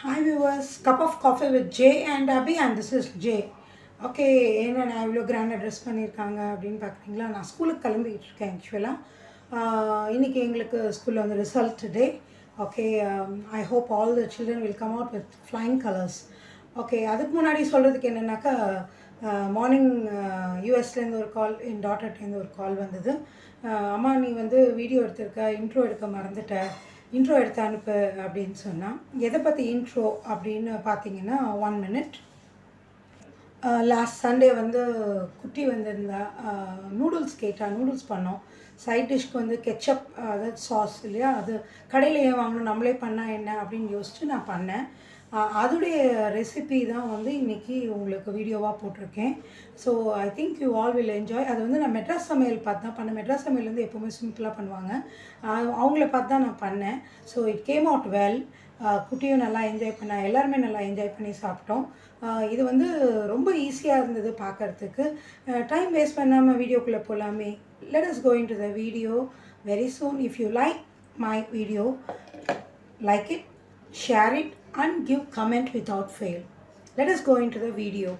Hi viewers, cup of coffee with Jay and Abby and this is Jay. Okay என்ன நான் இவ்வளோ கிராண்டாக dress பண்ணியிருக்காங்க அப்படின்னு பார்க்குறீங்களா? நான் ஸ்கூலுக்கு கிளம்பிக்கிட்டு இருக்கேன் ஆக்சுவலாக. இன்றைக்கி எங்களுக்கு ஸ்கூலில் வந்து result day. Okay, I hope all the children will come out with flying colours. Okay, அதுக்கு முன்னாடி சொல்கிறதுக்கு என்னென்னாக்கா மார்னிங் யூஎஸ்லேருந்து ஒரு கால், என் டாட்டர்கிட்டேருந்து ஒரு கால் வந்தது. அம்மா நீ வந்து வீடியோ எடுத்திருக்க, இன்ட்ரோ எடுக்க மறந்துட்ட, இன்ட்ரோ எடுத்து அனுப்பு அப்படின்னு சொன்னால், எதை பற்றி இன்ட்ரோ அப்படின்னு பார்த்தீங்கன்னா 1 minute. லாஸ்ட் சண்டே வந்து குட்டி வந்திருந்தா, நூடுல்ஸ் கேட்டா, நூடுல்ஸ் பண்ணோம். சைட் டிஷ்க்கு வந்து கெச்சப், அதாவது சாஸ் இல்லையா, அது கடையில் ஏன் வாங்கணும், நம்மளே பண்ணால் என்ன அப்படின்னு யோசித்து நான் பண்ணேன். அதுடைய ரெசிபி தான் வந்து இன்றைக்கி உங்களுக்கு வீடியோவாக போட்டிருக்கேன். So I think you all will enjoy. அது வந்து நான் மெட்ராஸ் சமையல் பார்த்து தான் பண்ணேன். மெட்ராஸ் சமையல் வந்து எப்போவுமே சிம்பிளாக பண்ணுவாங்க, அவங்கள பார்த்து தான் நான் பண்ணேன். So it came out well. குட்டியும் நல்லா என்ஜாய் பண்ணேன், எல்லாருமே நல்லா என்ஜாய் பண்ணி சாப்பிட்டோம். இது வந்து ரொம்ப ஈஸியாக இருந்தது பார்க்குறதுக்கு. டைம் வேஸ்ட் பண்ணாமல் வீடியோக்குள்ளே போகலாமே. Let us go into the video very soon. If you like my video, like it, share it and give comment without fail. Let us go into the video.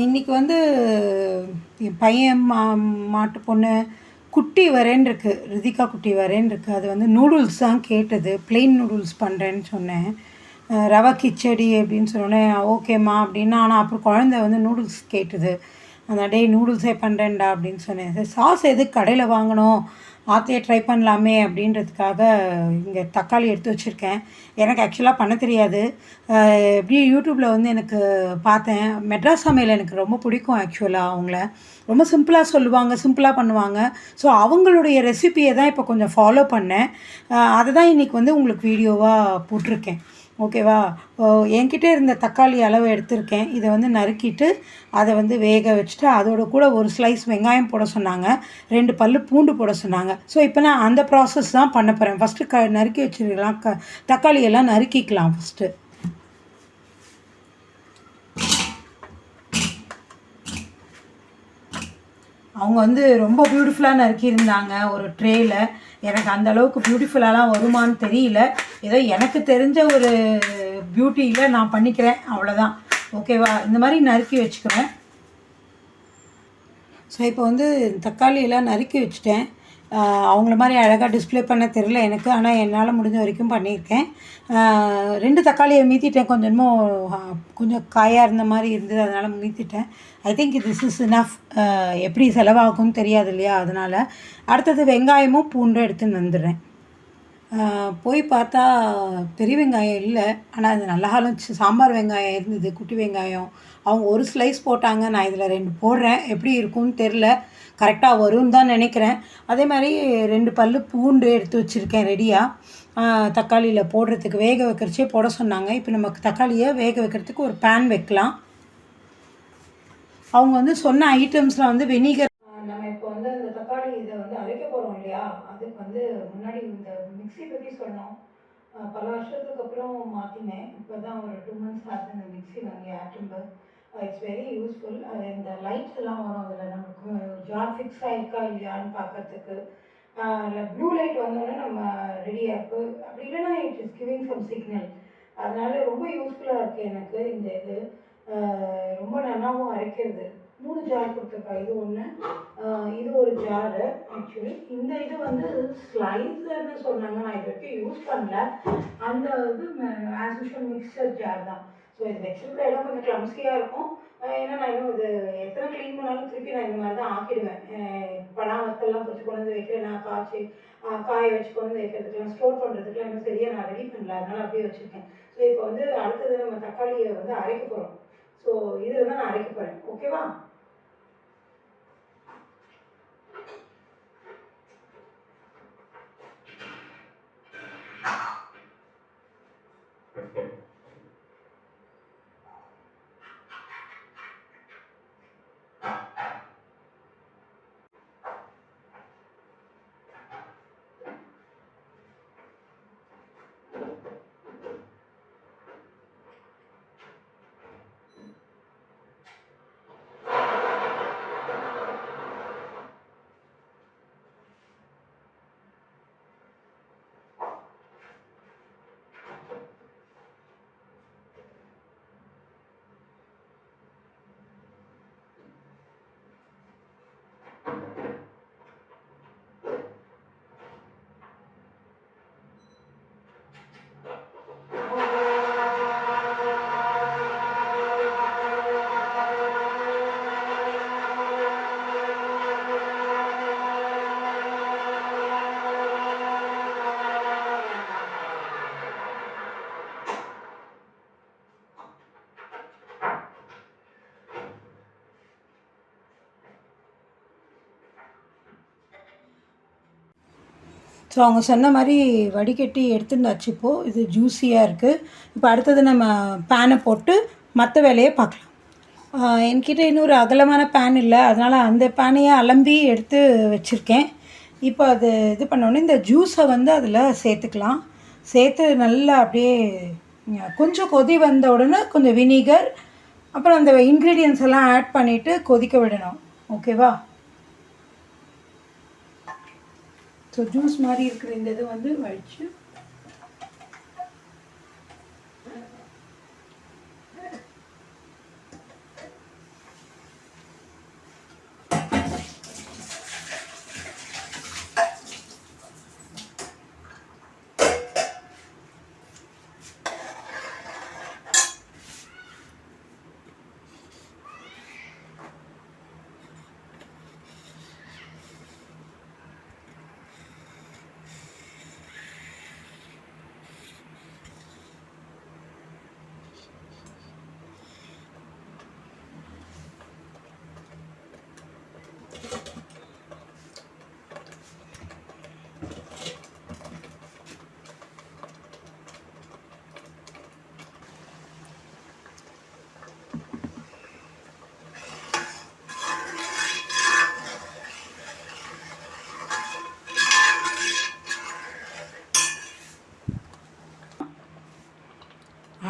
இன்றைக்கி வந்து என் பையன் மாட்டு பொண்ணு குட்டி வரேன்னு இருக்குது, ரிதிகா குட்டி வரேன்னு இருக்குது. அது வந்து நூடுல்ஸ் தான் கேட்டது. ப்ளெயின் நூடுல்ஸ் பண்ணுறேன்னு சொன்னேன். ரவை கிச்சடி அப்படின்னு சொன்னேன். ஓகேம்மா அப்படின்னா, ஆனால் அப்புறம் குழந்தை வந்து நூடுல்ஸ் கேட்டுது. அந்த டே நூடுல்ஸே பண்ணுறேன்டா அப்படின்னு சொன்னேன். சாஸ் எதுக்கு கடையில் வாங்கணும், ஆத்தையே ட்ரை பண்ணலாமே அப்படின்றதுக்காக இங்கே தக்காளி எடுத்து வச்சுருக்கேன். எனக்கு ஆக்சுவலாக பண்ண தெரியாது. எப்படி யூடியூப்பில் வந்து எனக்கு பார்த்தேன். மெட்ராஸ் சமையல் எனக்கு ரொம்ப பிடிக்கும் ஆக்சுவலாக. அவங்கள ரொம்ப சிம்பிளாக சொல்லுவாங்க, சிம்பிளாக பண்ணுவாங்க. ஸோ அவங்களுடைய ரெசிபியை தான் இப்போ கொஞ்சம் ஃபாலோ பண்ணேன். அதை தான் இன்றைக்கி வந்து உங்களுக்கு வீடியோவாக போட்டிருக்கேன். ஓகேவா? என்கிட்ட இருந்த தக்காளி அளவு எடுத்திருக்கேன். இதை வந்து நறுக்கிட்டு அதை வந்து வேக வச்சுட்டு அதோட கூட ஒரு ஸ்லைஸ் வெங்காயம் போட சொன்னாங்க, 2 பல்லு பூண்டு போட சொன்னாங்க. ஸோ இப்போ நான் அந்த ப்ராசஸ் தான் பண்ண போகிறேன். ஃபஸ்ட்டு நறுக்கி வச்சுருக்கலாம், தக்காளியெல்லாம் நறுக்கிக்கலாம் ஃபஸ்ட்டு. அவங்க வந்து ரொம்ப பியூட்டிஃபுல்லாக நறுக்கியிருந்தாங்க ஒரு ட்ரேயில். எனக்கு அந்த அளவுக்கு பியூட்டிஃபுல்லாலாம் வருமானு தெரியல. ஏதோ எனக்கு தெரிஞ்ச ஒரு பியூட்டியில் நான் பண்ணிக்கிறேன், அவ்வளோதான். ஓகேவா? இந்த மாதிரி நறுக்கி வச்சுக்கிறேன். ஸோ இப்போ வந்து தக்காளியெல்லாம் நறுக்கி வச்சுட்டேன். அவங்கள மாதிரி அழகாக டிஸ்பிளே பண்ண தெரில எனக்கு, ஆனால் என்னால் முடிஞ்ச வரைக்கும் பண்ணியிருக்கேன். 2 தக்காளியை மீற்றிட்டேன். கொஞ்சம் காயாக இருந்த மாதிரி இருந்தது, அதனால் மீற்றிட்டேன். I think this is enough. எப்படி செலவாகும்னு தெரியாது இல்லையா, அதனால். அடுத்தது வெங்காயமும் பூண்டும் எடுத்துன்னு வந்துடுறேன். போய் பார்த்தா பெரிய வெங்காயம் இல்லை, ஆனால் அது நல்லாலும் சாம்பார் வெங்காயம் இருந்தது, குட்டி வெங்காயம். அவங்க ஒரு ஸ்லைஸ் போட்டாங்க, நான் இதில் 2 போடுறேன். எப்படி இருக்கும்னு தெரில, கரெக்டாக வரும்னு தான் நினைக்கிறேன். அதே மாதிரி 2 பல்லு பூண்டு எடுத்து வச்சுருக்கேன் ரெடியாக. தக்காளியில் போடுறதுக்கு வேக வைக்கிறச்சே போட சொன்னாங்க. இப்போ நமக்கு தக்காளியை வேக வைக்கிறதுக்கு ஒரு பேன் வைக்கலாம். அவங்க வந்து சொன்ன ஐட்டம்ஸில் வந்து வெனிகர். நம்ம இப்போ வந்து அந்த தக்காளி இதை வந்து அரைக்க போகிறோம் இல்லையா, அதுக்கு வந்து முன்னாடி இந்த மிக்ஸி பற்றி சொன்னோம். பல வருஷத்துக்கு அப்புறம் மாற்றினேன். இப்போ தான் ஒரு 2 months ஆகுது இந்த மிக்ஸி வாங்கி, ஆட்டம்பு. It's very useful. அது இந்த லைட்ஸ் எல்லாம் வரும் அதில், நமக்கு ஜார் ஃபிக்ஸ் ஆகிருக்கா இல்லையான்னு பார்க்கறதுக்கு. இல்லை ப்ளூ லைட் வந்தோடனே நம்ம ரெடியாக இருக்குது, அப்படி இல்லைன்னா it is giving some signal. அதனால் ரொம்ப யூஸ்ஃபுல்லாக இருக்குது எனக்கு இந்த இது. ரொம்ப நல்லாவும் அரைக்கிறது. 3 ஜார் கொடுத்துருக்கா, இது ஒன்று, இது ஒரு ஜாரு. ஆக்சுவலி இந்த இது வந்து ஸ்லைசர்னு சொன்னாங்க, நான் இது வரைக்கும் யூஸ் பண்ணல. அந்த இது ஆஸ் யூஷுவல் மிக்சர் ஜார் தான். ஸோ இது வச்சுருக்கிற இடம் கொஞ்சம் கிளம்ஸியாக இருக்கும். ஏன்னா நான் இன்னும் இது எத்தனை க்ளீன் பண்ணாலும் திருப்பி நான் இந்த மாதிரி தான் ஆக்கிடுவேன். பலா வத்தல்லாம் பொரிச்சு கொண்டு வந்து வைக்கிறேன், நான் காய வச்சு கொண்டு வந்து வைக்கிறதுக்கெல்லாம் ஸ்டோர் பண்ணுறதுக்குலாம் இன்னும் சரியாக நான் ரெடி பண்ணல, அதனால் அப்படியே வச்சுருக்கேன். ஸோ இப்போ வந்து அடுத்தது நம்ம தக்காளியை வந்து அரைக்க போகிறோம். ஸோ இதில் தான் நான் அரைக்க போகிறேன். ஓகேவா? ஸோ அவங்க சொன்ன மாதிரி வடிகட்டி எடுத்துருந்தாச்சு. இப்போது இது ஜூஸியாக இருக்குது. இப்போ அடுத்தது நம்ம பேனை போட்டு மற்ற வேலையை பார்க்கலாம். என்கிட்ட இன்னொரு அகலமான பேன் இல்லை, அதனால் அந்த பேனையே அலம்பி எடுத்து வச்சுருக்கேன். இப்போ அது இது பண்ணோடனே இந்த ஜூஸை வந்து அதில் சேர்த்துக்கலாம். சேர்த்து நல்லா அப்படியே கொஞ்சம் கொதி வந்த உடனே கொஞ்சம் வினிகர், அப்புறம் அந்த இன்க்ரீடியன்ஸ் எல்லாம் ஆட் பண்ணிவிட்டு கொதிக்க விடணும். ஓகேவா? ஸோ ஜூஸ் மாதிரி இருக்கிற இந்த இது வந்து வடித்து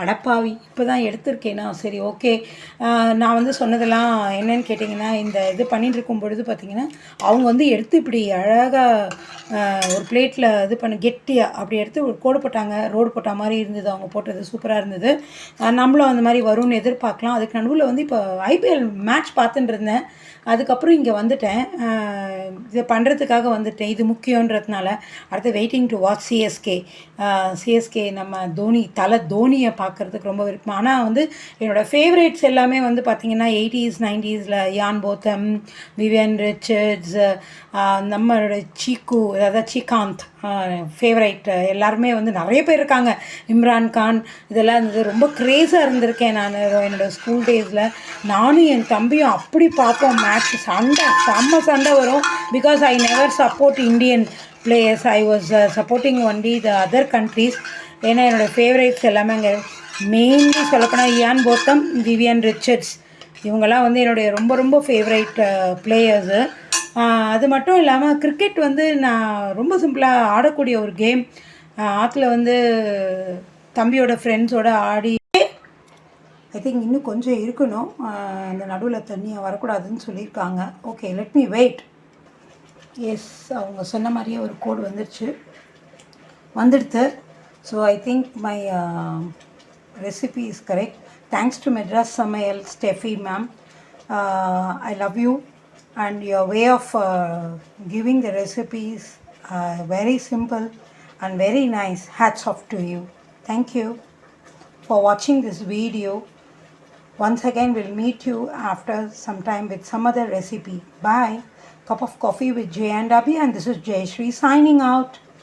அடப்பாவி இப்போ தான் எடுத்திருக்கேனா, சரி ஓகே. நான் வந்து சொன்னதெல்லாம் என்னன்னு கேட்டிங்கன்னா, இந்த இது பண்ணிட்டு இருக்கும் பொழுது பார்த்திங்கன்னா, அவங்க வந்து எடுத்து இப்படி அழகாக ஒரு பிளேட்டில் இது பண்ணி கெட்டியாக அப்படி எடுத்து ஒரு கோடு போட்டாங்க. ரோடு போட்ட மாதிரி இருந்தது அவங்க போட்டது, சூப்பராக இருந்தது. நம்மளும் அந்த மாதிரி வரும்னு எதிர்பார்க்கலாம். அதுக்கு நடுவில் வந்து இப்போ ஐபிஎல் மேட்ச் பார்த்துட்டு இருந்தேன். அதுக்கப்புறம் இங்கே வந்துட்டேன், இதை பண்ணுறதுக்காக வந்துட்டேன். இது முக்கியன்றதுனால. அடுத்து வெயிட்டிங் டு வாட்ச் சிஎஸ்கே நம்ம தோனியை பார்க்குறதுக்கு ரொம்ப விருப்பம். ஆனால் வந்து என்னோடய ஃபேவரேட்ஸ் எல்லாமே வந்து பார்த்திங்கன்னா 80s 90s யான் போத்தம், விவியன் ரிச்சர்ட்ஸ், நம்மளோட சீக்கு, அதாவது ஸ்ரீகாந்த் ஃபேவரைட். எல்லாருமே வந்து நிறைய பேர் இருக்காங்க. இம்ரான் கான், இதெல்லாம் இருந்தது. ரொம்ப க்ரேஸாக இருந்திருக்கேன் நான் என்னோடய ஸ்கூல் டேஸில். நானும் என் தம்பியும் அப்படி பார்ப்போம் மேட்ச். செம்ம சண்டை வரும். Because I never support Indian players, I was supporting only the other countries. ஏன்னா என்னோடய ஃபேவரேட்ஸ் எல்லாமே அங்கே மெயின்லி சொல்லப்போனால் இயான் போத்தம், விவியன் ரிச்சர்ட்ஸ், இவங்கெல்லாம் வந்து என்னுடைய ரொம்ப ரொம்ப ஃபேவரைட் பிளேயர்ஸு. அது மட்டும் இல்லாமல் கிரிக்கெட் வந்து நான் ரொம்ப சிம்பிளாக ஆடக்கூடிய ஒரு கேம். ஆற்றுல வந்து தம்பியோட ஃப்ரெண்ட்ஸோடு ஆடி, ஐ திங்க் இன்னும் கொஞ்சம் இருக்கணும், அந்த நடுவில் தண்ணியை வரக்கூடாதுன்னு சொல்லியிருக்காங்க. Okay, let me wait. Yes, அவங்க சொன்ன மாதிரியே ஒரு கோடு வந்துடுது. So I think my recipe is correct. Thanks to Madras Samayal Steffi ma'am. I love you, and your way of giving the recipes very simple and very nice. Hats off to you. Thank you for watching this video. Once again, we'll meet you after some time with some other recipe. Bye. Cup of coffee with Jay and Abhi, and this is Jay Shri signing out.